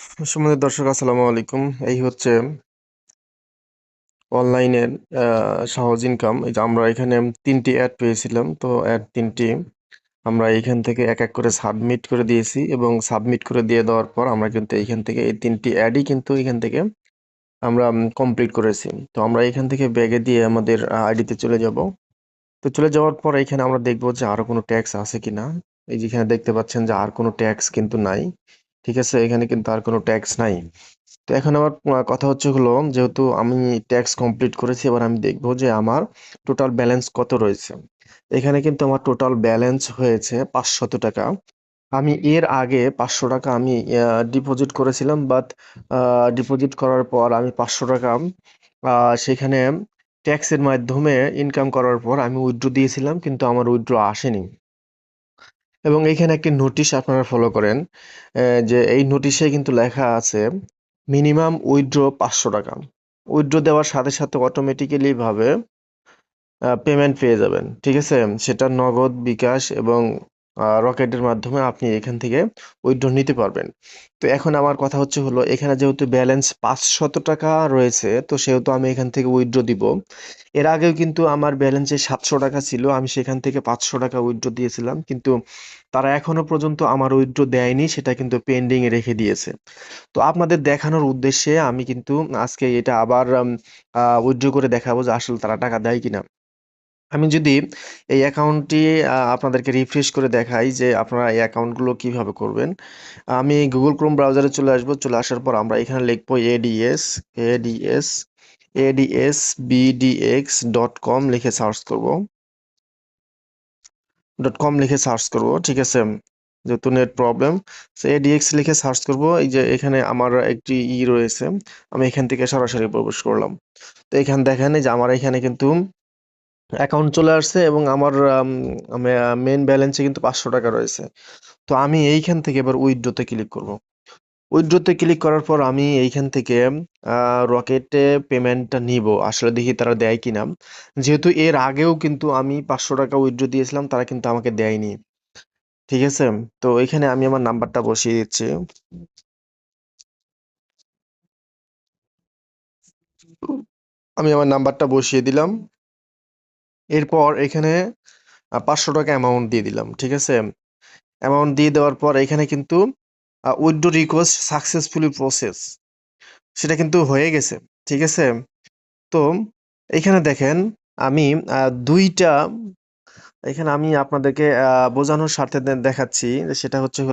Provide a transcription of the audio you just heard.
সম্মানিত দর্শক আসসালামু আলাইকুম। এই হচ্ছে অনলাইনের সহজ ইনকাম। এই যে আমরা এখানে ৩টি অ্যাড পেয়েছিলাম। তো অ্যাড ৩টি আমরা এইখান থেকে এক এক করে সাবমিট করে দিয়েছি এবং সাবমিট করে দিয়ে দেওয়ার পর আমরা কিন্তু এইখান থেকে এই ৩টি অ্যাডই কিন্তু এখান থেকে আমরা কমপ্লিট করেছি। তো আমরা এখান থেকে ব্যাগে দিয়ে আমাদের আইডিতে চলে যাব। তো চলে যাওয়ার পর এখানে আমরা দেখব যে আরো কোনো ট্যাক্স আছে কিনা। এই যে এখানে দেখতে পাচ্ছেন যে আর কোনো ট্যাক্স কিন্তু নাই। ঠিক আছে, এখানে কিন্তু আর কোনো ট্যাক্স নাই। তো এখন আমার কথা হচ্ছে হলো, যেহেতু আমি ট্যাক্স কমপ্লিট করেছি, এবার আমি দেখব যে আমার টোটাল ব্যালেন্স কত রয়েছে। এখানে কিন্তু আমার টোটাল ব্যালেন্স হয়েছে ৫০০ টাকা। আমি এর আগে ৫০০ টাকা আমি ডিপোজিট করেছিলাম, বাট ডিপোজিট করার পর আমি ৫০০ টাকা সেখানে ট্যাক্সের মাধ্যমে ইনকাম করার পর আমি উইথড্র দিয়েছিলাম, কিন্তু আমার উইথড্র আসেনি। এবং এইখানে একটি নোটিশ আপনারা ফলো করেন, যে এই নোটিশে কিন্তু লেখা আছে মিনিমাম উইথড্র ৫০০ টাকা। উইথড্র দেওয়ার সাথে সাথে অটোমেটিক্যালি ভাবে পেমেন্ট পেয়ে যাবেন। ঠিক আছে, সেটা নগদ, বিকাশ এবং রকেটের মাধ্যমে আপনি এখান থেকে উইথড্র নিতে পারবেন। তো এখন আমার কথা হচ্ছে হলো, এখানে যেহেতু ব্যালেন্স ৫০০ টাকা রয়েছে, তো সেহেতু আমি এখান থেকে উইথড্র দিব। এর আগেও কিন্তু আমার ব্যালেন্সে ৭০০ টাকা ছিল, আমি সেখান থেকে ৫০০ টাকা উইথড্র দিয়েছিলাম, কিন্তু তারা এখনো পর্যন্ত আমার উইথড্র দেয়নি, সেটা কিন্তু পেন্ডিং এ রেখে দিয়েছে। তো আপনাদের দেখানোর উদ্দেশ্যে আমি কিন্তু আজকে এটা আবার উইথড্র করে দেখাবো যে আসলে তারা টাকা দেয় কিনা। আমি যদি এই অ্যাকাউন্টটি আপনাদেরকে রিফ্রেশ করে দেখাই যে আপনারা এই অ্যাকাউন্টগুলো কিভাবে করবেন। আমি গুগল ক্রোম ব্রাউজারে চলে আসবো। চলে আসার পর আমরা এখানে লিখবো adsbdx.com লিখে সার্চ করব। লিখে সার্চ করব, ঠিক আছে, যেহেতু নেট প্রবলেম। সো এডিএক্স লিখে সার্চ করব। এই যে এখানে আমার একটি রয়েছে, আমি এখান থেকে সরাসরি প্রবেশ করলাম। তো এখানে দেখেন এই যে আমার এখানে কিন্তু অ্যাকাউন্ট চলে আসছে এবং আমার মেইন ব্যালেন্সে কিন্তু ৫০০ টাকা রয়েছে। তো আমি এইখান থেকে এবার উইথড্রোতে ক্লিক করব। উইথড্রোতে ক্লিক করার পর আমি এইখান থেকে রকেটে পেমেন্টটা নিব, আসলে দেখি তারা দেয় কিনা। যেহেতু এর আগেও কিন্তু আমি ৫০০ টাকা উইথড্র দিয়েছিলাম, তারা কিন্তু আমাকে দেয়নি। ঠিক আছে, তো এখানে আমি আমার নাম্বারটা বসিয়ে দিচ্ছি। আমি আমার নাম্বারটা বসিয়ে দিলাম। এরপর এখানে ৫০০ টাকা অ্যামাউন্ট দিয়ে দিলাম। ঠিক আছে, অ্যামাউন্ট দিয়ে দেওয়ার পর এখানে কিন্তু উইথড্র রিকোয়েস্ট সাকসেসফুলি প্রসেস, সেটা কিন্তু হয়ে গেছে। ঠিক আছে, তো এখানে দেখেন আমি দুইটা, এখানে আমি আপনাদেরকে বোঝানোর স্বার্থে দেখাচ্ছি যে সেটা হচ্ছে